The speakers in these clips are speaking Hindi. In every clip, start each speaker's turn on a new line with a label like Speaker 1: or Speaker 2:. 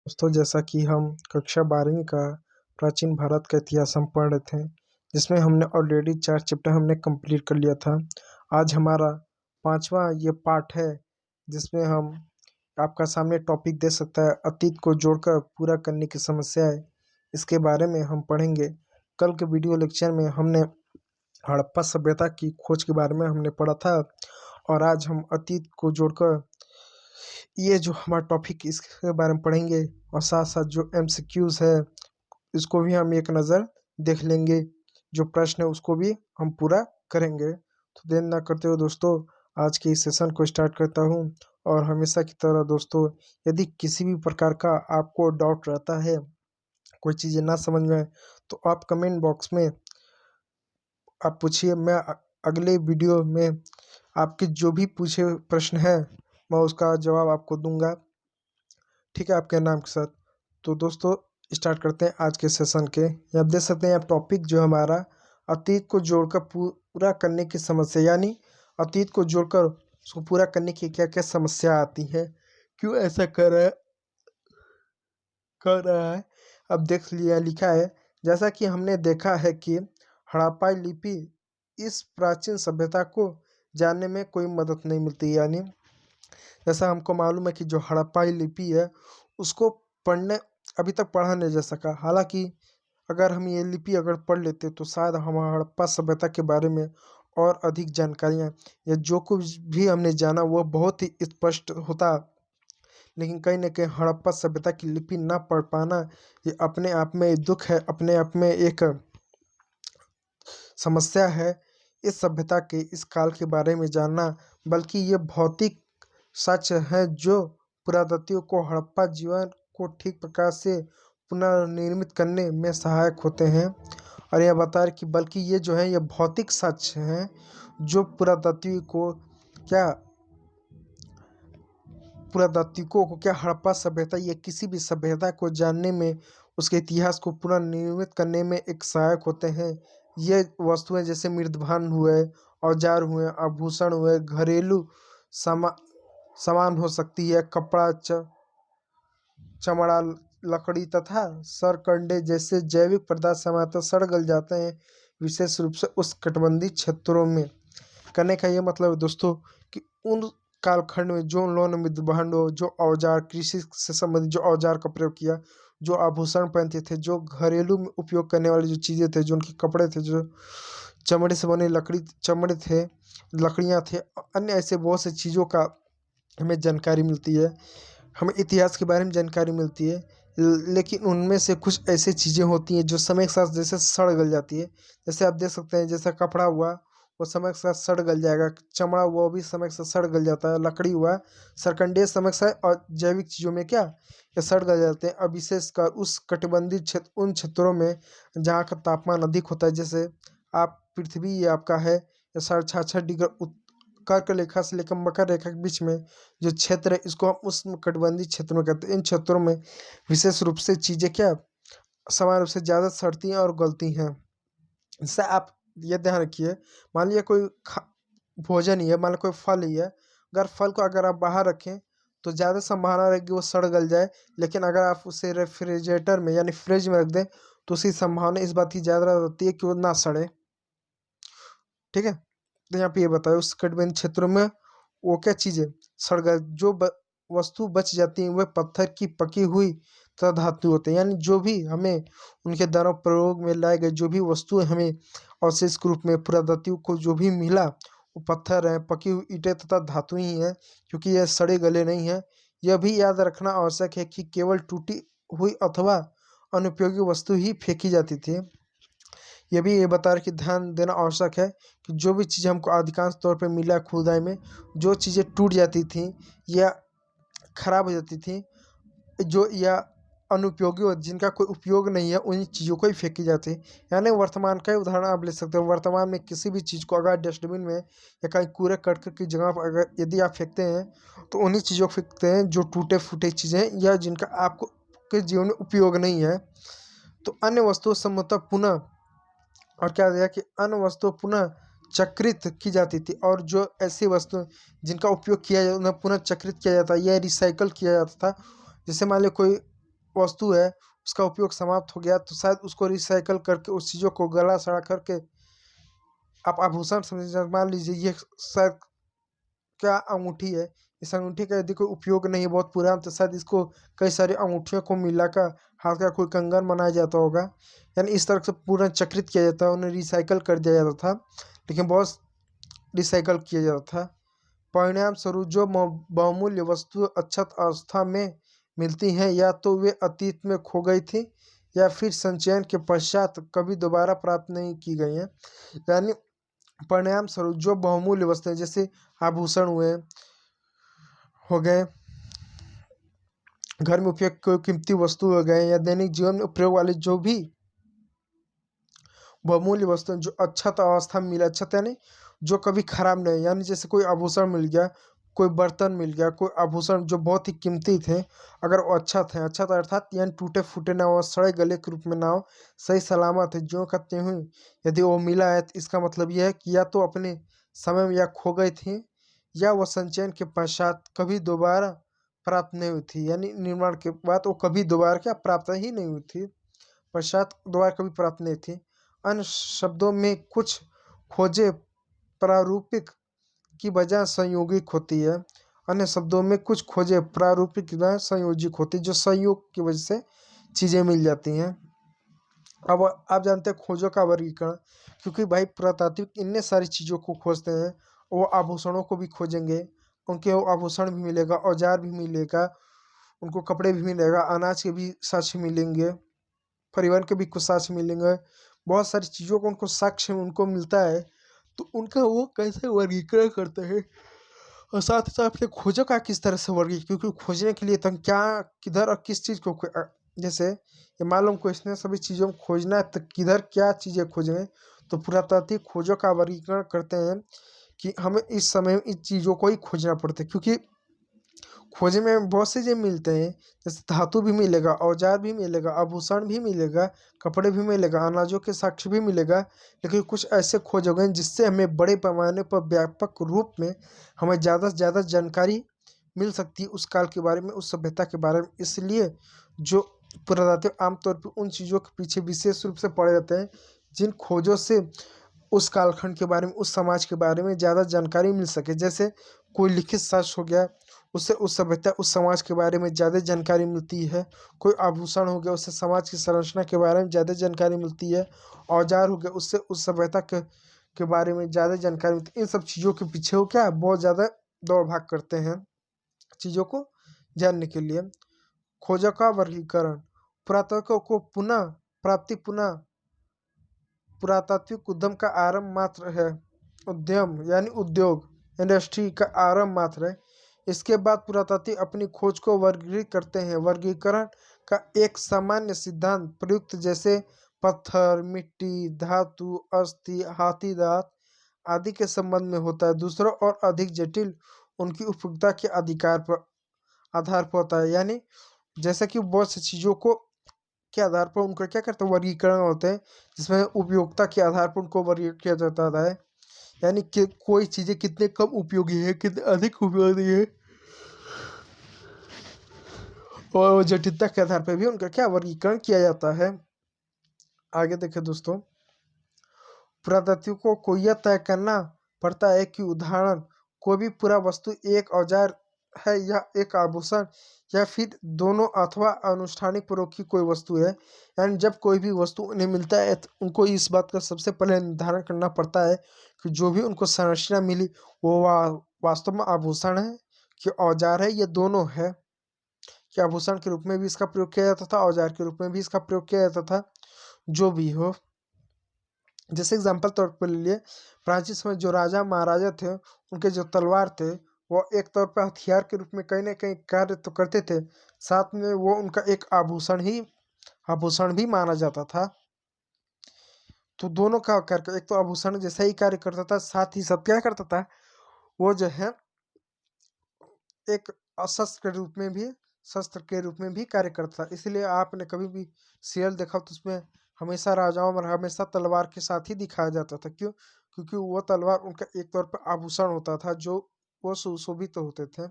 Speaker 1: दोस्तों, जैसा कि हम कक्षा 12वीं का प्राचीन भारत का इतिहास हम पढ़ रहे थे, जिसमें हमने ऑलरेडी 4 चैप्टर हमने कंप्लीट कर लिया था। आज हमारा 5वां ये पार्ट है, जिसमें हम आपका सामने टॉपिक दे सकता है अतीत को जोड़कर पूरा करने की समस्याएं। इसके बारे में हम पढ़ेंगे। कल के वीडियो लेक्चर में हमने हड़प्पा सभ्यता की खोज के बारे में हमने पढ़ा था, और आज हम अतीत को जोड़कर ये जो हमारा टॉपिक इसके बारे में पढ़ेंगे, और साथ साथ जो MCQs है इसको भी हम एक नज़र देख लेंगे। जो प्रश्न है उसको भी हम पूरा करेंगे। तो देर ना करते हुए दोस्तों, आज के इस सेशन को स्टार्ट करता हूँ। और हमेशा की तरह दोस्तों, यदि किसी भी प्रकार का आपको डाउट रहता है, कोई चीज़ें ना समझ में आए, तो आप कमेंट बॉक्स में आप पूछिए। मैं अगले वीडियो में आपके जो भी पूछे प्रश्न है मैं उसका जवाब आपको दूंगा, ठीक है, आपके नाम के साथ। तो दोस्तों, स्टार्ट करते हैं आज के सेशन के। ये आप देख सकते हैं आप टॉपिक जो हमारा अतीत को जोड़कर पूरा करने की समस्या, यानी अतीत को जोड़कर उसको पूरा करने की क्या क्या समस्या आती है, क्यों ऐसा कर रहा है। अब देख लिया, लिखा है, जैसा कि हमने देखा है कि हड़प्पा लिपि इस प्राचीन सभ्यता को जानने में कोई मदद नहीं मिलती। यानी जैसा हमको मालूम है कि जो हड़प्पा लिपि है उसको पढ़ने अभी तक पढ़ा नहीं जा सका। हालांकि अगर हम ये लिपि अगर पढ़ लेते तो शायद हम हड़प्पा सभ्यता के बारे में और अधिक जानकारियाँ या जो कुछ भी हमने जाना वह बहुत ही स्पष्ट होता। लेकिन कहीं ना कहीं हड़प्पा सभ्यता की लिपि ना पढ़ पाना ये अपने आप में एक दुख है, अपने आप में एक समस्या है। इस सभ्यता के इस काल के बारे में जानना बल्कि ये भौतिक सच है जो पुरातत्व को हड़प्पा जीवन को ठीक प्रकार से पुनर्निर्मित करने में सहायक होते हैं। और यह बता रहे कि बल्कि ये जो है ये भौतिक सच हैं जो पुरातात्विकों को क्या हड़प्पा सभ्यता या किसी भी सभ्यता को जानने में, उसके इतिहास को पुनर्निर्मित करने में एक सहायक होते हैं। ये वस्तुएं जैसे मृदभांड हुए, औजार हुए, आभूषण हुए, घरेलू सामान हो सकती है, कपड़ा, चमड़ा, लकड़ी तथा सरकंडे जैसे जैविक पदार्थ सामान्यतः सड़ गल जाते हैं, विशेष रूप से उष्णकटिबंधीय क्षेत्रों में। कहने का ये मतलब है दोस्तों कि उन कालखंड में जो लोन मृदभांडों, जो औजार, कृषि से संबंधित जो औजार का प्रयोग किया, जो आभूषण पहनते थे, जो घरेलू में उपयोग करने वाली जो चीज़ें थे, जो उनके कपड़े थे, जो चमड़े से बने चमड़े थे, लकड़ियाँ थे, अन्य ऐसे बहुत से चीज़ों का हमें जानकारी मिलती है। हमें इतिहास के बारे में जानकारी मिलती है, लेकिन उनमें से कुछ ऐसी चीज़ें होती हैं जो समय के साथ जैसे सड़ गल जाती है। जैसे आप देख सकते हैं, जैसा कपड़ा हुआ वो समय के साथ सड़ गल जाएगा, चमड़ा हुआ वो भी समय के साथ सड़ गल जाता है, लकड़ी हुआ, सरकंडे समय के साथ, और जैविक चीज़ों में क्या ये सड़ गल जाते हैं। अब विशेषकर उस कटिबंधीय क्षेत्र, उन क्षेत्रों में जहाँ का तापमान अधिक होता है, जैसे आप पृथ्वी ये आपका है 66.5 डिग्री कर्क रेखा से लेकर मकर रेखा के बीच में जो क्षेत्र है इसको हम उष्णकटिबंधीय क्षेत्रों में कहते हैं। इन क्षेत्रों में विशेष रूप से चीज़ें क्या समान रूप से ज़्यादा सड़ती हैं और गलती हैं। इससे आप ये ध्यान रखिए, मान लिया कोई भोजन ही है, मान लो कोई फल ही है, अगर फल को अगर आप बाहर रखें तो ज़्यादा संभावना रहेगी वो सड़ गल जाए। लेकिन अगर आप उसे रेफ्रिजरेटर में यानी फ्रिज में रख दें तो उसकी संभावना इस बात की ज़्यादा रहती है कि वो ना सड़े, ठीक है। तो यहाँ पे ये बताया उस कटिबंधीय क्षेत्रों में वो क्या चीज़ें सड़ गए, जो वस्तु बच जाती है वह पत्थर की पकी हुई तथा धातु होते हैं। यानी जो भी हमें उनके द्वारा प्रयोग में लाए गए जो भी वस्तुएं हमें अवशेष के रूप में पुरातत्व को जो भी मिला वो पत्थर है, पकी हुई ईंटें तथा धातु ही है, क्योंकि यह सड़े गले नहीं है। यह भी याद रखना आवश्यक है कि केवल टूटी हुई अथवा अनुपयोगी वस्तु ही फेंकी जाती थी। यह भी ये बता रहे कि ध्यान देना आवश्यक है कि जो भी चीज़ें हमको अधिकांश तौर पे मिला खुदाई में, जो चीज़ें टूट जाती थी या खराब हो जाती थी, जो या अनुपयोगी हो, जिनका कोई उपयोग नहीं है, उन चीज़ों को ही फेंकी जाती है। यानी वर्तमान का ही उदाहरण आप ले सकते हो। वर्तमान में किसी भी चीज़ को अगर डस्टबिन में या कहीं कूड़े करकट की जगह पर अगर यदि आप फेंकते हैं तो उन्हीं चीज़ों को फेंकते हैं जो टूटे फूटे चीज़ें या जिनका आपको के जीवन में उपयोग नहीं है। तो अन्य वस्तुओं संभवतः पुनः और क्या दिया कि अन्य वस्तुएं पुनः चक्रित की जाती थी, और जो ऐसी वस्तुएं जिनका उपयोग किया जाता उन्हें पुनः चक्रित किया जाता या रिसाइकल किया जाता था। जैसे मान लो कोई वस्तु है उसका उपयोग समाप्त हो गया तो शायद उसको रिसाइकल करके उस चीज़ों को गला सड़ा करके आप आभूषण समझ मान लीजिए ये शायद क्या अंगूठी है, इस अंगूठी का यदि कोई उपयोग नहीं है बहुत पुराना तो शायद इसको कई सारी अंगूठियों को मिलाकर हाथ का कोई कंगन बनाया जाता होगा। यानी इस तरह से पूरा चक्रित किया जाता है, उन्हें रिसाइकल कर दिया जाता था, लेकिन बहुत रिसाइकल किया जाता था। परिणाम स्वरूप जो बहुमूल्य वस्तु अक्षत अवस्था में मिलती हैं या तो वे अतीत में खो गई थी या फिर संचयन के पश्चात कभी दोबारा प्राप्त नहीं की गई हैं। यानी परिणाम स्वरूप जो बहुमूल्य वस्तुएं जैसे आभूषण हुए हो गए, घर में उपयोग कोई कीमती वस्तु हो गए या दैनिक जीवन में उपयोग वाली जो भी बहुमूल्य वस्तुएं जो अक्षत अवस्था में मिले, अक्षत यानी जो कभी खराब नहीं, यानी जैसे कोई आभूषण मिल गया, कोई बर्तन मिल गया, कोई आभूषण जो बहुत ही कीमती थे, अगर वो अक्षत है, अक्षत अर्थात यानी टूटे फूटे ना हो, सड़े गले के रूप में ना हो, सही सलामत है, जो कहते हुए यदि वो मिला है तो इसका मतलब यह है कि या तो अपने समय में या खो गई थी या वह संचयन के पश्चात कभी दोबारा प्राप्त नहीं हुई थी, यानी निर्माण के बाद वो कभी दोबारा क्या प्राप्त ही नहीं हुई थी, पश्चात दोबारा कभी प्राप्त नहीं थी। अन्य शब्दों में कुछ खोजें प्रारूपिक की बजाय संयोगिक होती है, अन्य शब्दों में कुछ खोजें प्रारूपिक की बजाय संयोजिक होती है, जो संयोग की वजह से चीज़ें मिल जाती हैं। अब आप जानते हैं खोजों का वर्गीकरण, क्योंकि भाई पुरातात्विक इतने सारी चीज़ों को खोजते हैं, वो आभूषणों को भी खोजेंगे, उनके वो आभूषण भी मिलेगा, औजार भी मिलेगा, उनको कपड़े भी मिलेगा, अनाज के भी साक्ष्य मिलेंगे, परिवहन के भी कुछ साक्ष्य मिलेंगे, बहुत सारी चीज़ों को उनको साक्ष्य उनको मिलता है, तो उनका वो कैसे वर्गीकरण करते हैं और साथ ही साथ अपने खोजों का किस तरह से वर्गीकरण, क्योंकि खोजने के लिए तो हम क्या किधर और किस चीज़ को जैसे ये मालूम को इसने सभी चीज़ों को खोजना है तो किधर क्या चीज़ें खोजें, तो पुरातात्विक खोजों का वर्गीकरण करते हैं कि हमें इस समय इन चीज़ों को ही खोजना पड़ता है, क्योंकि खोज में बहुत से चीज़ें मिलते हैं, जैसे धातु भी मिलेगा, औजार भी मिलेगा, आभूषण भी मिलेगा, कपड़े भी मिलेगा, अनाजों के साक्ष्य भी मिलेगा, लेकिन कुछ ऐसे खोज हो गए जिससे हमें बड़े पैमाने पर व्यापक रूप में हमें ज़्यादा से ज़्यादा जानकारी मिल सकती है उस काल के बारे में, उस सभ्यता के बारे में। इसलिए जो पुरातात्विक आमतौर पर उन चीज़ों के पीछे विशेष रूप से पड़े रहते हैं जिन खोजों से उस कालखंड के बारे में, उस समाज के बारे में ज़्यादा जानकारी मिल सके। जैसे कोई लिखित साक्ष्य हो गया, उससे उस सभ्यता उस समाज के बारे में ज़्यादा जानकारी मिलती है, कोई आभूषण हो गया उससे समाज की संरचना के बारे में ज़्यादा जानकारी मिलती है, औजार हो गया उससे उस सभ्यता के बारे में ज़्यादा जानकारी मिलती है। इन सब चीज़ों के पीछे वो क्या बहुत ज़्यादा दौड़ भाग करते हैं चीज़ों को जानने के लिए। खोजों का वर्गीकरण, पुरातत्व को पुनः प्राप्ति पुनः पुरातात्विक उद्यम का आरंभ मात्र है, उद्यम यानी उद्योग, इंडस्ट्री का आरंभ मात्र है। इसके बाद पुरातात्विक अपनी खोज को वर्गीकृत करते हैं। वर्गीकरण का एक सामान्य सिद्धांत प्रयुक्त जैसे पत्थर, मिट्टी, धातु, अस्थि, हाथी दांत आदि के संबंध में होता है, दूसरों और अधिक जटिल उनकी उपयोगिता के आधार पर होता है। यानी जैसे कि बहुत सी चीज़ों को के आधार पर उनका क्या करते हैं वर्गीकरण होते हैं, जिसमें उपयोगिता के आधार पर उनको वर्गीकृत किया जाता है, यानी कि कोई चीज़ें कितने कम उपयोगी है, कितने अधिक उपयोगी है, और जटिलता के आधार पर भी उनका क्या वर्गीकरण किया जाता है। आगे देखें दोस्तों, पुरातात्विकों को यह तय करना पड़ता है कि उदाहरण कोई भी पूरा वस्तु एक औजार है या एक आभूषण या फिर दोनों अथवा अनुष्ठानिक प्रयोग की कोई वस्तु है। यानी जब कोई भी वस्तु उन्हें मिलता है तो उनको इस बात का सबसे पहले निर्धारण करना पड़ता है कि जो भी उनको संरचना मिली वो वास्तव में आभूषण है कि औजार है, ये दोनों है कि आभूषण के रूप में भी इसका प्रयोग किया जाता था, औजार के रूप में भी इसका प्रयोग किया जाता था, जो भी हो। जैसे एग्जाम्पल तौर पर ले लिए, प्राचीन समय जो राजा महाराजा थे उनके जो तलवार थे वो एक तौर पर हथियार के रूप में कहीं ना कहीं कार्य तो करते थे, साथ में वो उनका एक आभूषण भी माना जाता था। तो दोनों का कार्य, एक तो आभूषण जैसा ही कार्य करता था, साथ ही साथ क्या करता था वो जो है एक शस्त्र के रूप में भी कार्य करता था। इसलिए आपने कभी भी सीरियल देखा तो उसमें हमेशा राजाओं में हमेशा तलवार के साथ ही दिखाया जाता था। क्यों? क्योंकि वो तलवार उनका एक तौर पर आभूषण होता था जो वो सुशोभित होते थे।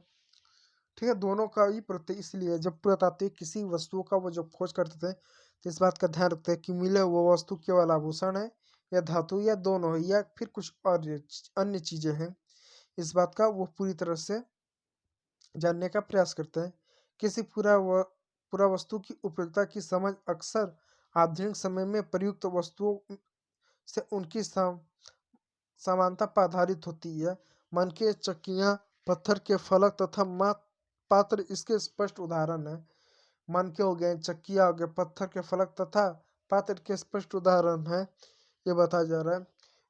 Speaker 1: ठीक है, दोनों का ही प्रत्यय इसलिए जब पुरातात्विक किसी वस्तु का वो जब खोज करते थे तो इस बात का ध्यान रखते हैं कि मिले वो वस्तु केवल आभूषण है या धातु या दोनों है या फिर कुछ और अन्य चीजें हैं। इस बात का वो पूरी तरह से जानने का प्रयास करते हैं। किसी पूरा वस्तु की उपयोगिता की समझ अक्सर आधुनिक समय में प्रयुक्त वस्तुओं से उनकी समानता पर आधारित होती है। मन के चक्कियाँ, पत्थर के फलक तथा पात्र इसके स्पष्ट उदाहरण हैं। मन के हो गए, चक्कियाँ हो गए, पत्थर के फलक तथा पात्र के स्पष्ट उदाहरण है। ये बताया जा रहा है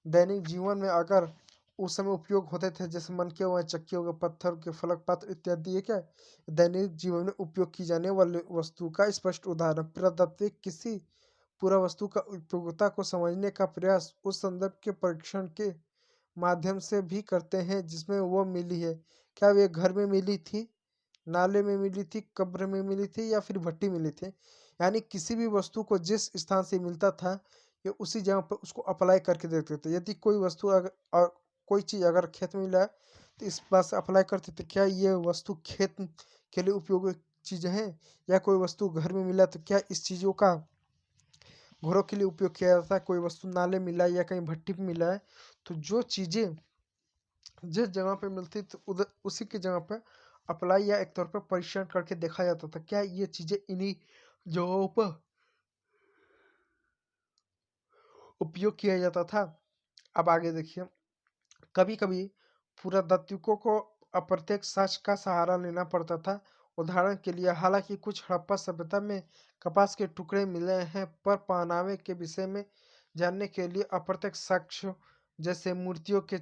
Speaker 1: दैनिक जीवन में अगर उस समय उपयोग होते थे, जैसे मन के हुए, चक्की हो गए, पत्थर के फलक, पात्र इत्यादि, ये क्या है? दैनिक जीवन में उपयोग की जाने वाली वस्तु का स्पष्ट उदाहरण। पुरातात्विक किसी पूरा वस्तु का उपयोगिता को समझने का प्रयास उस संदर्भ के परीक्षण के माध्यम से भी करते हैं जिसमें वो मिली है। क्या वे घर में मिली थी, नाले में मिली थी, कब्र में मिली थी या फिर भट्टी मिली थी? यानी किसी भी वस्तु को जिस स्थान से मिलता था ये उसी जगह पर उसको अप्लाई करके देखते थे। यदि कोई वस्तु अगर और कोई चीज़ अगर खेत में मिला है तो इस बात से अप्लाई करते थे क्या ये वस्तु खेत के लिए उपयोगी चीज़ें हैं, या कोई वस्तु घर में मिला तो क्या इस चीज़ों का घरों के लिए उपयोग किया जाता है। कोई वस्तु नाले मिला है या कहीं भट्टी पे मिला है तो जो चीज़ें जिस जगह पे मिलती तो उधर उसी की जगह पे अप्लाई या एक तौर पर परीक्षण करके देखा जाता था क्या ये चीज़ें इन्हीं जगहों पर उपयोग किया जाता था। अब आगे देखिए, कभी कभी पुरातात्विकों को अप्रत्यक्ष साक्ष्य का सहारा लेना पड़ता था। उदाहरण के लिए, हालांकि कुछ हड़प्पा सभ्यता में कपास के टुकड़े मिले हैं, पर पहनावे के विषय में जानने के लिए अप्रत्यक्ष साक्ष्य जैसे मूर्तियों के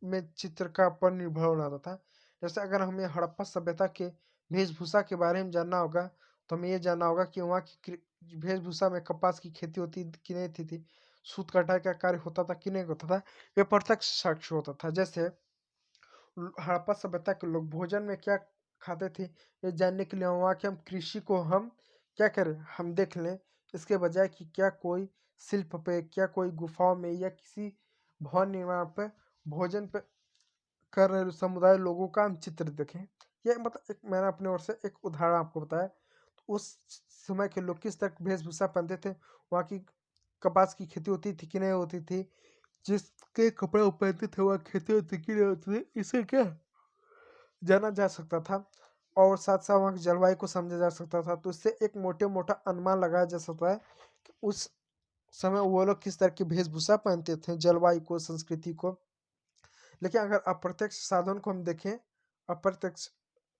Speaker 1: में चित्र का पर निर्भर होना होता था। जैसे अगर हमें हड़प्पा सभ्यता के वेशभूषा के बारे में जानना होगा तो हमें ये जानना होगा कि वहाँ की वेशभूषा में कपास की खेती होती कि नहीं थी, सूत कटाई का कार्य होता था कि नहीं होता था। ये प्रत्यक्ष साक्ष्य होता था। जैसे हड़प्पा सभ्यता के लोग भोजन में क्या खाते थे ये जानने के लिए वहाँ के हम कृषि को हम क्या करें, हम देख लें, इसके बजाय कि क्या कोई शिल्प पे, क्या कोई गुफाओं में या किसी भवन निर्माण पे भोजन पे कर रहे समुदाय लोगों का हम चित्र देखें। ये मतलब एक मैंने अपने ओर से एक उदाहरण आपको बताया। तो उस समय के लोग किस तरह की वेशभूषा पहनते थे, वहाँ की कपास की खेती होती थी कि नहीं होती थी, जिसके कपड़े वो पहनते थे वह खेती होती कि नहीं होती थी, इसे क्या जाना जा सकता था। और साथ साथ वहाँ की जलवायु को समझा जा सकता था। तो इससे एक मोटे मोटा अनुमान लगाया जा सकता है कि उस समय वो लोग किस तरह की वेशभूषा पहनते थे, जलवायु को, संस्कृति को। लेकिन अगर अप्रत्यक्ष साधन को हम देखें, अप्रत्यक्ष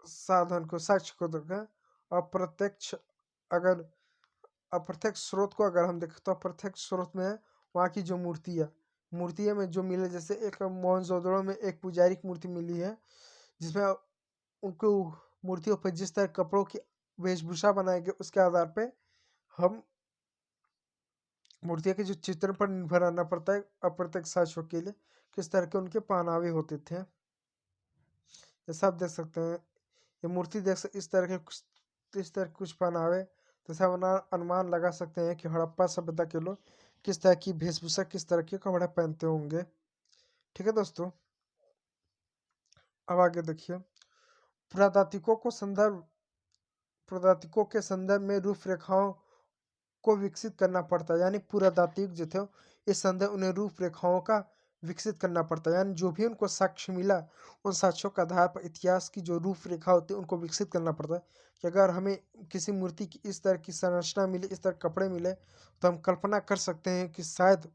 Speaker 1: साधन को, साक्ष्य को देखें, अप्रत्यक्ष अगर अप्रत्यक्ष स्रोत को अगर हम देखें तो अप्रत्यक्ष स्रोत में वहाँ की जो मूर्तियाँ में जो मिले, जैसे एक मोहनजोदड़ो में एक पुजारी की मूर्ति मिली है जिसमें उनको मूर्तियों पर जिस तरह कपड़ों की वेशभूषा बनाई गई उसके आधार पे हम मूर्तियों के जो चित्रण पर निर्भर रहना पड़ता है अप्रत्यक्ष साक्ष्यों के लिए, किस तरह के उनके पहनावे होते थे। जैसा आप देख सकते हैं ये मूर्ति देख सकते इस तरह के कुछ पहनावे, जैसा अनुमान लगा सकते हैं कि हड़प्पा सभ्यता के लोग किस तरह की वेशभूषा, किस तरह के कपड़े पहनते होंगे। ठीक है दोस्तों, अब आगे देखिए, पुरातात्विकों को संदर्भ पुरातात्विकों के संदर्भ में रूपरेखाओं को विकसित करना पड़ता है। यानी पुरातात्विक जो थे इस संदर्भ उन्हें रूपरेखाओं का विकसित करना पड़ता है। यानी जो भी उनको साक्ष्य मिला उन साक्ष्यों के आधार पर इतिहास की जो रूपरेखा होती है उनको विकसित करना पड़ता है कि अगर हमें किसी मूर्ति की इस तरह की संरचना मिले, इस तरह कपड़े मिले, तो हम कल्पना कर सकते हैं कि शायद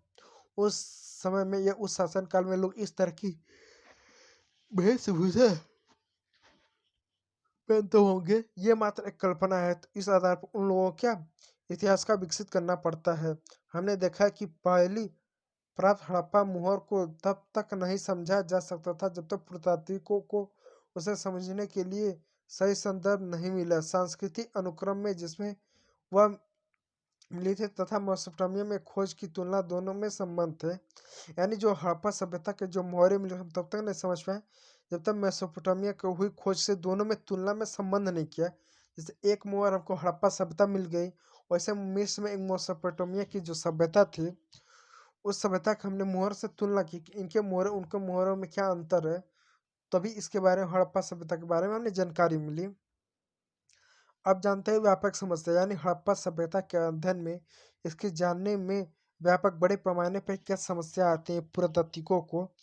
Speaker 1: उस समय में या उस शासन काल में लोग इस तरह की वेशभूषा पहनते होंगे। ये मात्र एक कल्पना है। तो इस आधार पर उन लोगों को क्या इतिहास का विकसित करना पड़ता है। हमने देखा है कि पहली प्राप्त हड़प्पा मुहर को तब तक नहीं समझा जा सकता था जब तक पुरातात्विकों को उसे समझने के लिए सही संदर्भ नहीं मिला। सांस्कृतिक अनुक्रम में जिसमें वह मिली थी तथा मेसोपोटामिया में खोज की तुलना दोनों में संबंध थे। यानी जो हड़प्पा सभ्यता के जो मोहरे मिले हम तब तक नहीं समझ पाए जब तक मेसोपोटामिया को हुई खोज से दोनों में तुलना में संबंध नहीं किया। जैसे एक मोहर हमको हड़प्पा सभ्यता मिल गई, वैसे मिस्र में एक मेसोपोटामिया की जो सभ्यता थी उस सभ्यता की हमने मोहर से तुलना की कि इनके मोहरे उनके मोहरों में क्या अंतर है। तभी इसके बारे में, हड़प्पा सभ्यता के बारे में हमें जानकारी मिली। अब जानते हैं व्यापक समस्या, यानी हड़प्पा सभ्यता के अध्ययन में, इसके जानने में व्यापक बड़े पैमाने पर क्या समस्या आती है पुरातात्विकों को।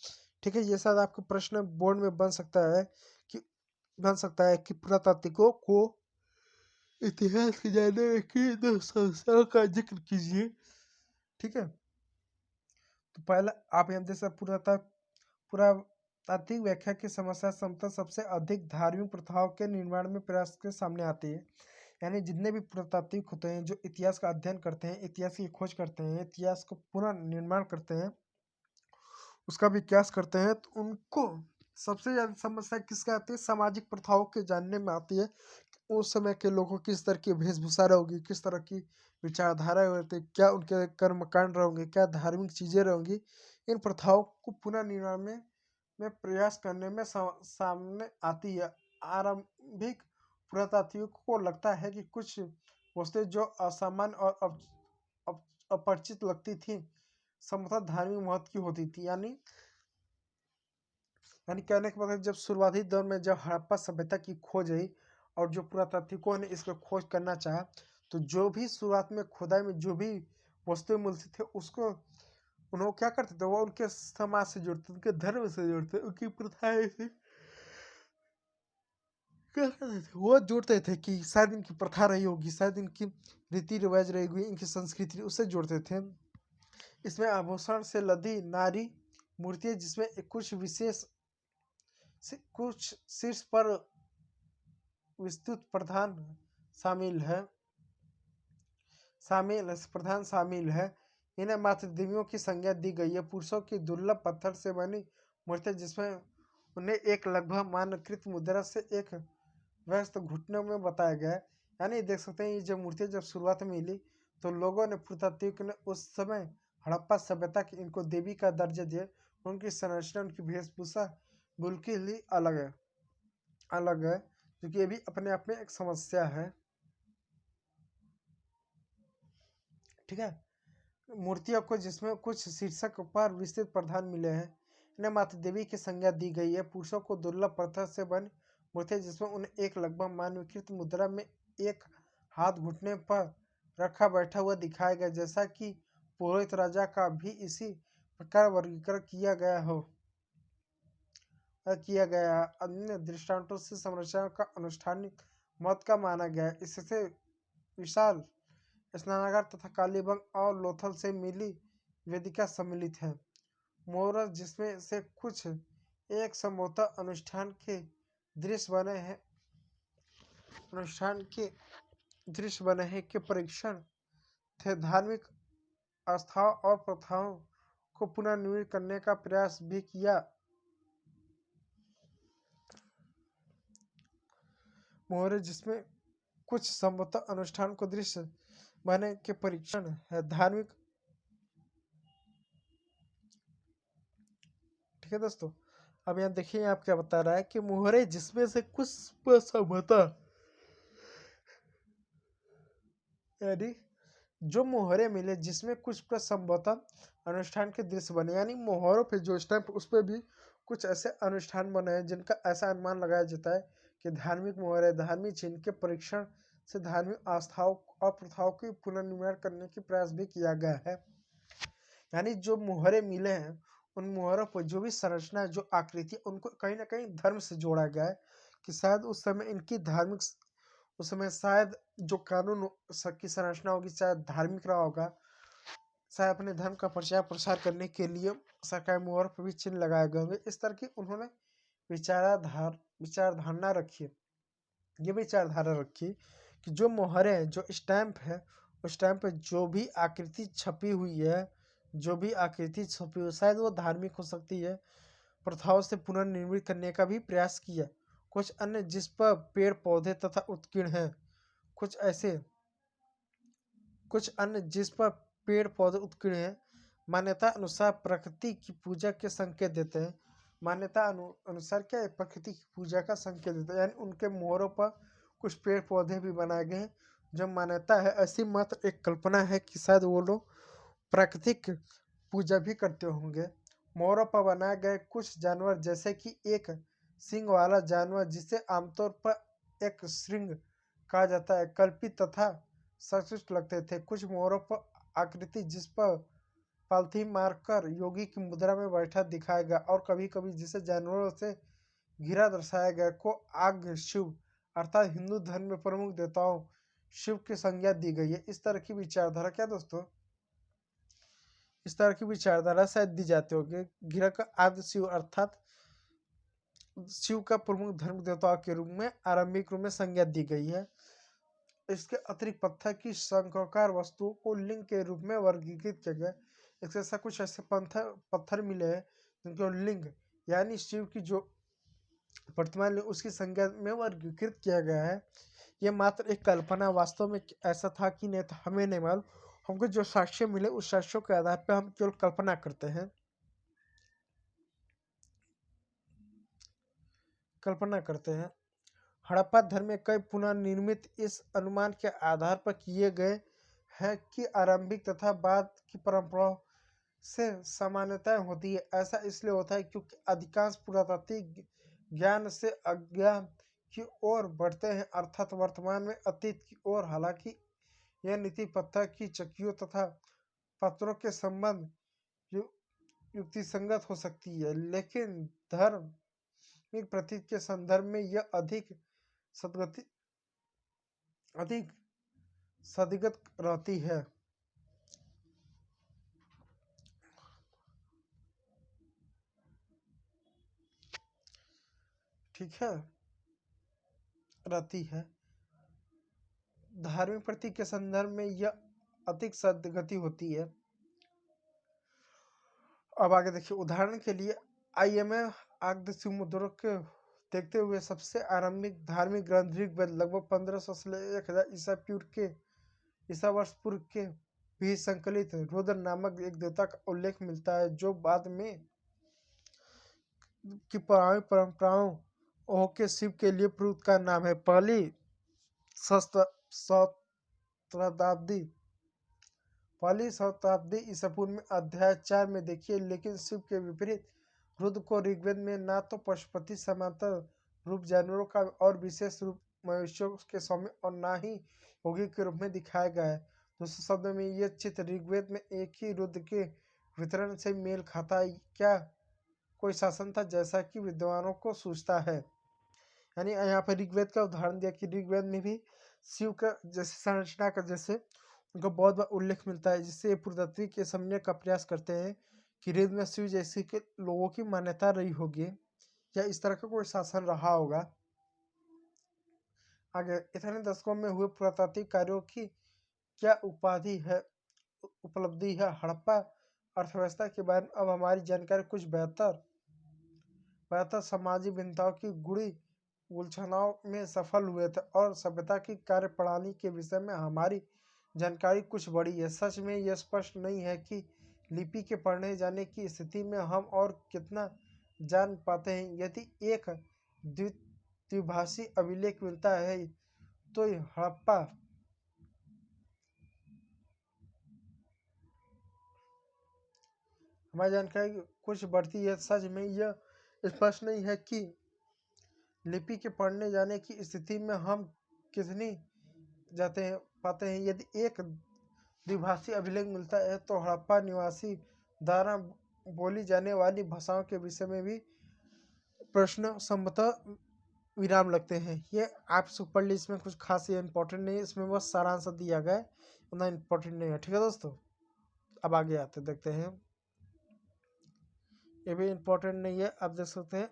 Speaker 1: ठीक है, ये शायद आपके प्रश्न बोर्ड में बन सकता है कि पुरातात्विकों को इतिहास के जानने में किन दो समस्याओं का जिक्र कीजिए। ठीक है, तो पहला आप यहाँ जैसा पुरातात्विक व्याख्या की समस्या समता सबसे अधिक धार्मिक प्रथाओं के निर्माण में प्रयास के सामने आती है। यानी जितने भी पुरातात्विक होते हैं जो इतिहास का अध्ययन करते हैं, इतिहास की खोज करते हैं, इतिहास को पुनः निर्माण करते हैं, उसका विकास करते हैं, तो उनको सबसे ज्यादा समस्या किसका आती है? सामाजिक प्रथाओं के जानने में आती है। उस समय के लोगों किस तरह की वेशभूषा रहेगी, किस तरह की विचारधारा रहती, क्या उनके कर्मकांड रहेंगे, क्या धार्मिक चीजें रहेंगी। इन प्रथाओं को पुनः निर्माण में प्रयास करने में सामने आती है। आरंभिक पुरातात्विकों को लगता है कि कुछ वस्तुएं जो असामान्य और अपरिचित लगती थी संभवतः धार्मिक महत्व की होती थी। यानी कहने का मतलब, जब शुरुआती दौर में जब हड़प्पा सभ्यता की खोज हुई और जो पुरातात्विकों ने इसको खोज करना चाहा, तो जो भी शुरुआत में खुदाई में जो भी वस्तुएं मिलती थे उसको उन्होंने क्या करते थे, वो उनके समाज से जुड़ते, उनके धर्म से जुड़ते, उनकी प्रथाएं से क्या करते थे, वो जुड़ते थे कि शायद इनकी प्रथा रही होगी, शायद इनकी रीति रिवाज रही होगी, इनकी संस्कृति, उससे जुड़ते थे। इसमें आभूषण से लदी नारी मूर्तियां जिसमें कुछ शीर्ष पर विस्तृत प्रधान शामिल है। इन्हें मात्र देवियों की संज्ञा दी गई है। पुरुषों की दुर्लभ पत्थर से बनी मूर्तियां जिसमें उन्हें एक लगभग मानकृत मुद्रा से एक व्यस्त घुटनों में बताया गया है। यानी देख सकते हैं, ये जब मूर्तियां जब शुरुआत में मिली तो लोगों ने, पुरातात्विक ने उस समय हड़प्पा सभ्यता की इनको देवी का दर्जा दिया। उनकी संरचना, उनकी वेशभूषा बिल्कुल ही अलग है, क्योंकि ये भी अपने आप में एक समस्या है। ठीक है, मूर्तियों को जिसमें कुछ शीर्षक पर विस्तृत प्रधान मिले हैं, इन्हें माता देवी की संज्ञा दी गई है। पुरुषों को दुर्लभ पत्थर से बनी मूर्तियां जिसमें उन्हें एक लगभग मानवीकृत मुद्रा में एक हाथ घुटने पर रखा बैठा हुआ दिखाया गया, जैसा कि पुरोहित राजा का भी इसी प्रकार वर्गीकरण किया गया। अन्य दृष्टांतों से संरचना का अनुष्ठानिक महत्व का माना गया है। इससे विशाल स्नानागार तथा कालीबंग और लोथल से मिली वेदिका सम्मिलित है। मोहरत जिसमें से कुछ एक संभवतः अनुष्ठान के दृश्य बने हैं के परीक्षण थे। धार्मिक आस्थाओं और प्रथाओं को पुनर्निर्मित करने का प्रयास भी किया। मोहरे जिसमें कुछ संभवतः अनुष्ठान को दृश्य बने के परीक्षण है धार्मिक। ठीक है दोस्तों, अब यहाँ देखिए आप क्या बता रहा है कि मोहरे जिसमें से कुछ संभवतः, यानी जो मोहरे मिले जिसमें कुछ संभवतः अनुष्ठान के दृश्य बने, यानी मोहरों पे जो स्टैंप उस पर भी कुछ ऐसे अनुष्ठान बने हैं जिनका ऐसा अनुमान लगाया जाता है कि धार्मिक मोहरे, धार्मिक चिन्ह के परीक्षण से धार्मिक आस्थाओं और प्रथाओं के पुनर्निर्माण करने की प्रयास भी किया गया है। यानी जो मोहरे मिले हैं उन मोहरों पर जो भी संरचना है, जो आकृति, उनको कहीं ना कहीं धर्म से जोड़ा गया है कि शायद उस समय इनकी धार्मिक, उस समय शायद जो कानून की संरचना होगी शायद धार्मिक रहा होगा। शायद अपने धर्म का प्रचार प्रसार करने के लिए सरकारी मोहर पर भी चिन्ह लगाए गए होंगे। इस तरह की उन्होंने विचारधारणा रखी है। ये विचारधारा रखी कि जो मोहरें हैं, जो स्टैंप है, उस स्टैंप पे जो भी आकृति छपी हुई है, शायद वो धार्मिक हो सकती है। प्रथाओं से पुनर्निर्मित करने का भी प्रयास किया। कुछ अन्य जिस पर पेड़ पौधे तथा उत्कीर्ण हैं, कुछ अन्य जिस पर पेड़ पौधे उत्कीर्ण हैं, मान्यता अनुसार प्रकृति की पूजा के संकेत देते हैं। मान्यता अनुसार क्या है? प्रकृति की पूजा का संकेत देते हैं। यानी उनके मोहरों पर कुछ पेड़ पौधे भी बनाए गए हैं। जो मान्यता है, ऐसी मात्र एक कल्पना है कि शायद वो लोग प्राकृतिक पूजा भी करते होंगे। मोहरों पर बनाए गए कुछ जानवर जैसे कि एक सींग वाला जानवर जिसे आमतौर पर एक श्रृंग कहा जाता है कल्पित तथा सचेत लगते थे। कुछ मोरों पर आकृति जिस पर पालथी मारकर योगी की मुद्रा में बैठा दिखाया गया और कभी कभी जिसे जानवरों से घिरा दर्शाया गया को आग शिव अर्थात हिंदू धर्म में प्रमुख देवताओं शिव की संज्ञा दी गई है। इस तरह की विचारधारा क्या दोस्तों, इस तरह की विचारधारा शायद दी जाती होगी। घिरा का आदि शिव अर्थात शिव का प्रमुख धर्म देवताओं के रूप में आरंभिक रूप में संज्ञा दी गई है। इसके अतिरिक्त पत्थर की शंखाकार वस्तुओं को लिंग के रूप में वर्गीकृत किया गया। इसके साथ कुछ ऐसे पत्थर मिले हैं जिनको लिंग यानी शिव की जो वर्तमान उसकी संज्ञा में वर्गीकृत किया गया है। यह मात्र एक कल्पना, वास्तव में ऐसा था कि नहीं था हमें नहीं मालूम। हमको जो साक्ष्य मिले उस साक्ष्यों के आधार पर हम केवल कल्पना करते हैं। हड़प्पा धर्म में कई पुनर्निर्मित इस अनुमान के आधार पर किए गए हैं कि आरंभिक तथा बाद की परंपराओं से समानताएं होती है। ऐसा इसलिए होता है क्योंकि अधिकांश पुरातात्विक ज्ञान से अज्ञान की ओर बढ़ते हैं अर्थात वर्तमान में अतीत की ओर। हालांकि यह नीति पत्थर की चक्कियों तथा पत्थरों के संबंध युक्तिसंगत हो सकती है, लेकिन धार्मिक प्रतीक के संदर्भ में यह अधिक सदिगत रहती है। ठीक है, रहती है। धार्मिक प्रतीक के संदर्भ में यह अधिक सदगति होती है। अब आगे देखिए, उदाहरण के लिए IMF आगदशिव मुद्रों के देखते हुए सबसे आरंभिक धार्मिक ग्रंथ ऋग्वेद लगभग 1500 से 1000 ईसा वर्ष पूर्व के भी संकलित रुद्र नामक एक देवता का उल्लेख मिलता है जो बाद में की परंपराओं के शिव के लिए प्रयुक्त का नाम है। पहली शताब्दी ईसा पूर्व में अध्याय 4 में देखिए। लेकिन शिव के विपरीत रुद्र को ऋग्वेद में ना तो पशुपति समांतर रूप जानवरों का और विशेष रूप मनुष्यों के सौम्य और ना ही योगी के रूप में दिखाया गया है। दूसरे शब्दों में यह चित्र ऋग्वेद में एक ही रुद्र के वितरण से मेल खाता है। क्या कोई शासन था जैसा कि विद्वानों को सूझता है। यानी यहाँ पर ऋग्वेद का उदाहरण दिया कि ऋग्वेद में भी शिव का जैसे संरचना का जैसे उनका बहुत बार उल्लेख मिलता है, जिससे पुरातात्विक के समझने का प्रयास करते हैं कि ऋग्वेद में शिव जैसे के लोगों की मान्यता रही होगी या इस तरह का कोई शासन रहा होगा। आगे, इतने दशकों में हुए पुरातात्विक कार्यों की क्या उपलब्धि है। हड़प्पा अर्थव्यवस्था के बारे में अब हमारी जानकारी कुछ बेहतर सामाजिक भिन्नताओं की गुड़ी उलझनों में सफल हुए थे और सभ्यता की कार्यप्रणाली के विषय में हमारी जानकारी कुछ बड़ी है। सच में यह स्पष्ट नहीं है कि लिपि के पढ़ने जाने की स्थिति में हम और कितना जान पाते हैं। यदि एक द्विभाषी अभिलेख मिलता है तो हड़प्पा हमारी जानकारी कुछ बढ़ती है। सच में यह स्पष्ट नहीं है कि लिपि के पढ़ने जाने की स्थिति में हम कितनी पाते हैं। यदि एक द्विभाषी अभिलेख मिलता है तो हड़प्पा निवासी द्वारा बोली जाने वाली भाषाओं के विषय में भी प्रश्न संभवतः विराम लगते हैं। ये आप सुपर लिस्ट में कुछ खास ये इंपॉर्टेंट नहीं है, इसमें बस सारांश दिया गया है, उतना इंपॉर्टेंट नहीं है। ठीक है दोस्तों, अब आगे आते देखते हैं। ये भी इंपॉर्टेंट नहीं है, आप देख सकते हैं।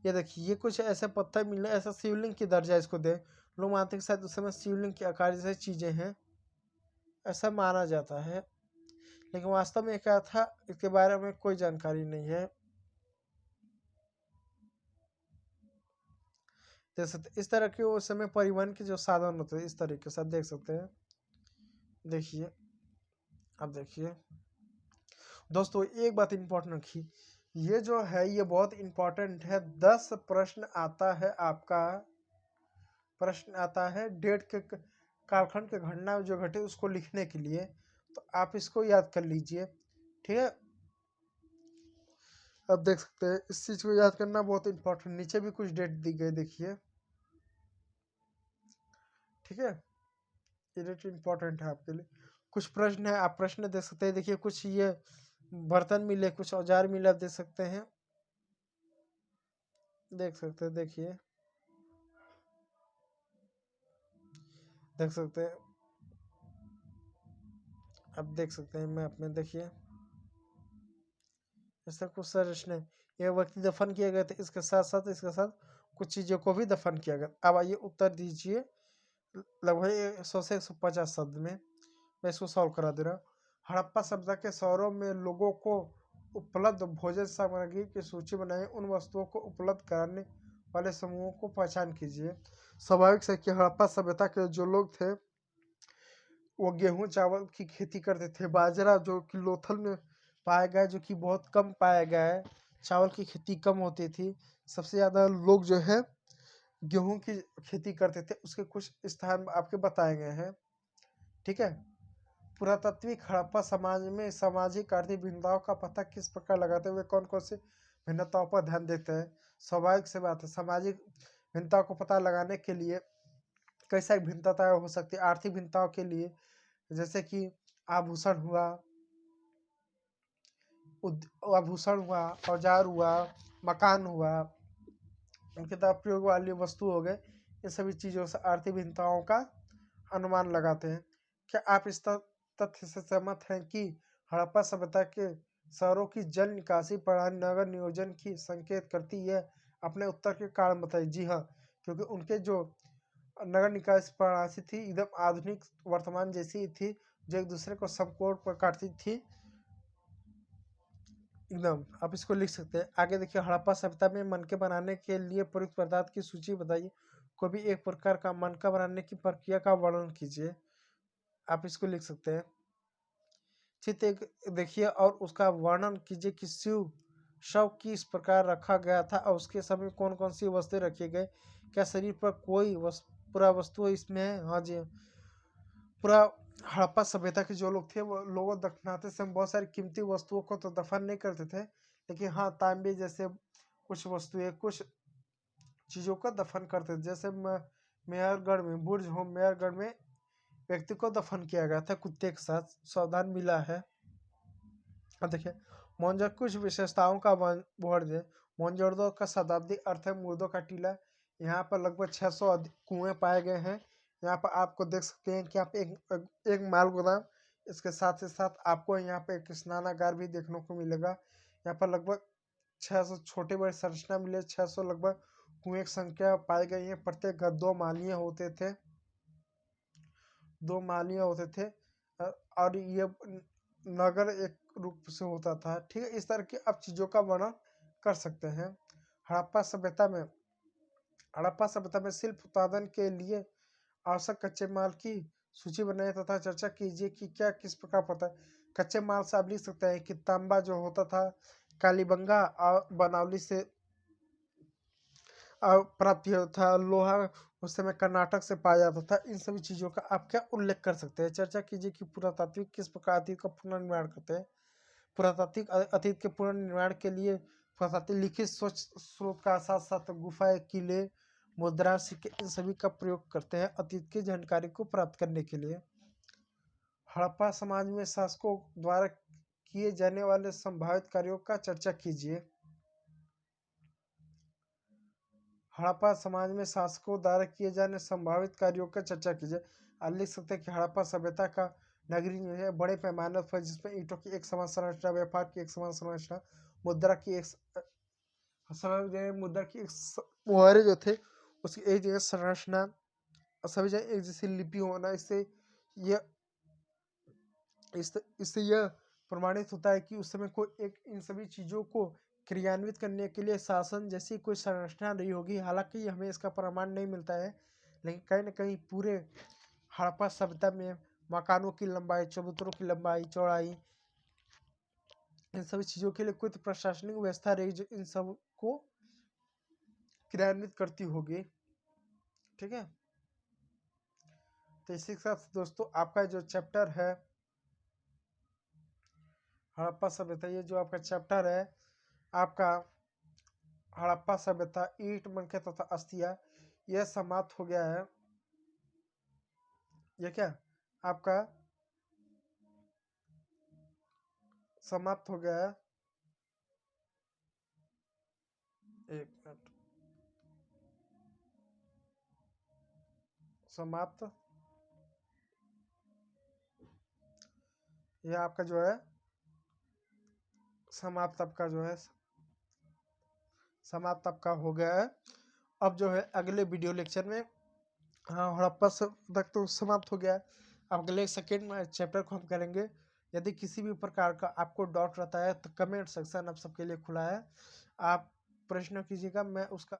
Speaker 1: ये देखिए, ये कुछ ऐसे पत्थर मिलने ऐसा शिवलिंग की दर्जा इसको दे। लोग मानते हैं शायद उस समय शिवलिंग के आकार जैसे चीजें हैं, ऐसा माना जाता है, लेकिन वास्तव में क्या था इसके बारे में कोई जानकारी नहीं है। देख सकते इस तरह के उस समय परिवहन के जो साधन होते हैं इस तरीके से आप देख सकते हैं। देखिए, अब देखिए दोस्तों, एक बात इंपॉर्टेंट रखिए, ये जो है ये बहुत इंपॉर्टेंट है। 10 प्रश्न आता है आपका, प्रश्न आता है डेट के कालखंड के घटना जो घटे उसको लिखने के लिए, तो आप इसको याद कर लीजिए। ठीक है, अब देख सकते हैं इस चीज को याद करना बहुत इंपॉर्टेंट। नीचे भी कुछ डेट दी गई, देखिए, ठीक है, ये डेट इंपॉर्टेंट है आपके लिए। कुछ प्रश्न है, आप प्रश्न देख सकते हैं। देखिए कुछ ये बर्तन मिले, कुछ औजार मिले, आप देख सकते हैं, देख सकते हैं, देखिए देख सकते हैं, अब देख सकते हैं मैप में, देखिए ऐसा कुछ संरचना है। ये व्यक्ति दफन किए गए थे, इसके साथ साथ कुछ चीजों को भी दफन किया गया। अब आइए उत्तर दीजिए लगभग 100 से 150 शब्द में। मैं इसको सॉल्व करा दे रहा हूँ। हड़प्पा सभ्यता के शहरों में लोगों को उपलब्ध भोजन सामग्री की सूची बनाएं। उन वस्तुओं को उपलब्ध कराने वाले समूहों को पहचान कीजिए। स्वाभाविक से कि हड़प्पा सभ्यता के जो लोग थे वो गेहूं चावल की खेती करते थे। बाजरा जो कि लोथल में पाया गया है, जो कि बहुत कम पाया गया है। चावल की खेती कम होती थी। सबसे ज्यादा लोग जो है गेहूं की खेती करते थे। उसके कुछ स्थान आपके बताए गए हैं, ठीक है। पुरातात्विक हड़प्पा समाज में सामाजिक आर्थिक भिन्नताओं का पता किस प्रकार लगाते हुए कौन कौन से भिन्नताओं पर ध्यान देते हैं। स्वाभाविक से बात है, सामाजिक भिन्नताओं को पता लगाने के लिए कई सारी भिन्नताएं हो सकती है। आर्थिक भिन्नताओं के लिए जैसे कि आभूषण हुआ, आभूषण हुआ, औजार हुआ, मकान हुआ, उनके तरफ प्रयोग वाली वस्तु हो गए। इन सभी चीजों से आर्थिक भिन्नताओं का अनुमान लगाते हैं। क्या आप इस तथ्य से सहमत हैं कि हड़प्पा सभ्यता के शहरों की जल निकासी प्रणाली नगर नियोजन की संकेत करती है? अपने उत्तर के कारण बताइए। जी हाँ, क्योंकि उनके जो नगर निकासी प्रणाली थी एकदम आधुनिक वर्तमान जैसी ही थी, जो एक दूसरे को समकोण पर काटती थी एकदम। आप इसको लिख सकते हैं। आगे देखिए, हड़प्पा सभ्यता में मनके बनाने के लिए प्रयुक्त पदार्थ की सूची बताइए। कोई भी एक प्रकार का मनका बनाने की प्रक्रिया का वर्णन कीजिए। आप इसको लिख सकते हैं। चित्र एक देखिए और उसका वर्णन कीजिए कि शिव शव किस प्रकार रखा गया था और उसके समय कौन कौन सी वस्तुएं रखी गई। क्या शरीर पर कोई पूरा वस्तु इसमें है? हाँ जी, पूरा। हड़प्पा सभ्यता के जो लोग थे वो लोगों दफनाते समय बहुत सारी कीमती वस्तुओं को तो दफन नहीं करते थे, लेकिन हाँ तांबे जैसे कुछ वस्तुएं, कुछ चीजों का दफन करते थे। जैसे मेहरगढ़ में, बुर्ज होम मेहरगढ़ में व्यक्ति को दफन किया गया था कुत्ते के साथ, सावधान मिला है। अब देखिए मोहनजोदड़ो कुछ विशेषताओं का वर्णन है। मोहनजोदड़ो का शताब्दी अर्थ है मुर्दों का टीला। यहाँ पर लगभग 600 कुएं पाए गए हैं। यहाँ पर आपको देख सकते हैं कि आप एक माल गोदाम, इसके साथ ही साथ आपको यहाँ पे एक स्नानागार भी देखने को मिलेगा। यहाँ पर लगभग 600 छोटे बड़े संरचना मिले, 600 लगभग कुएं की संख्या पाई गई है। प्रत्येक घर 2 मालिये होते थे, 2 मालिये होते थे। और ये नगर एक रूप से होता था, ठीक है। इस तरह की आप चीजों का वर्णन कर सकते हैं। हड़प्पा सभ्यता में हड़प्पा सभ्यता में शिल्प उत्पादन के लिए आवश्यक कच्चे माल की सूची बनाए तथा चर्चा कीजिए कि क्या किस प्रकार पता है। कच्चे माल से आप लिख सकते हैं कि तांबा जो होता था कालीबंगा और बनावली से प्राप्त होता था। लोहा उस समय कर्नाटक से पाया जाता था। इन सभी चीजों का आप क्या उल्लेख कर सकते हैं। चर्चा कीजिए कि पुरातात्विक किस प्रकार अतीत का पुनर्निर्माण करते हैं। पुरातात्विक अतीत के पुनर्निर्माण के लिए पुरातात्विक लिखित स्रोत का साथ साथ गुफाएं, किले, मुद्रा, सिक्के, इन सभी का प्रयोग करते हैं अतीत की जानकारी को प्राप्त करने के लिए। हड़प्पा समाज में शासकों द्वारा किए जाने वाले संभावित कार्यों का चर्चा कीजिए। हड़प्पा समाज में शासकों द्वारा किए जाने संभावित कार्यों का चर्चा कीजिए। आप लिख सकते हैं कि हड़प्पा सभ्यता का नगरीय नियोजन बड़े पैमाने पर, जिसमें ईंटों की एक समान संरचना, व्यापार की एक समान संरचना, मुद्रा की एक मुहारे जो थे उसकी एक जगह संरचना, सभी जगह एक जैसी लिपि होना, इससे यह प्रमाणित होता है कि उस समय कोई एक इन सभी चीजों को क्रियान्वित करने के लिए शासन जैसी कोई संरचना नहीं होगी। हालांकि हमें इसका प्रमाण नहीं मिलता है, लेकिन कहीं ना कहीं पूरे हड़प्पा सभ्यता में मकानों की लंबाई, चबूतरों की लंबाई, चौड़ाई, इन सभी चीजों के लिए कोई तो प्रशासनिक व्यवस्था रही जो इन सब को क्रियान्वित करती होगी, ठीक है। तो इसी के साथ दोस्तों आपका जो चैप्टर है हड़प्पा सभ्यता, ये जो आपका चैप्टर है आपका हड़प्पा सभ्यता, ईंट मनके तथा अस्थियां, यह समाप्त हो गया है। ये क्या आपका समाप्त हो गया है। एक मिनट, समाप्त, यह आपका जो है समाप्त आपका जो है समाप्त आपका हो गया है। अब जो है अगले वीडियो लेक्चर में, हाँ हड़प्पा तक तो समाप्त हो गया है। अगले सेकेंड चैप्टर को हम करेंगे। यदि किसी भी प्रकार का आपको डाउट रहता है तो कमेंट सेक्शन आप सबके लिए खुला है, आप प्रश्न कीजिएगा, मैं उसका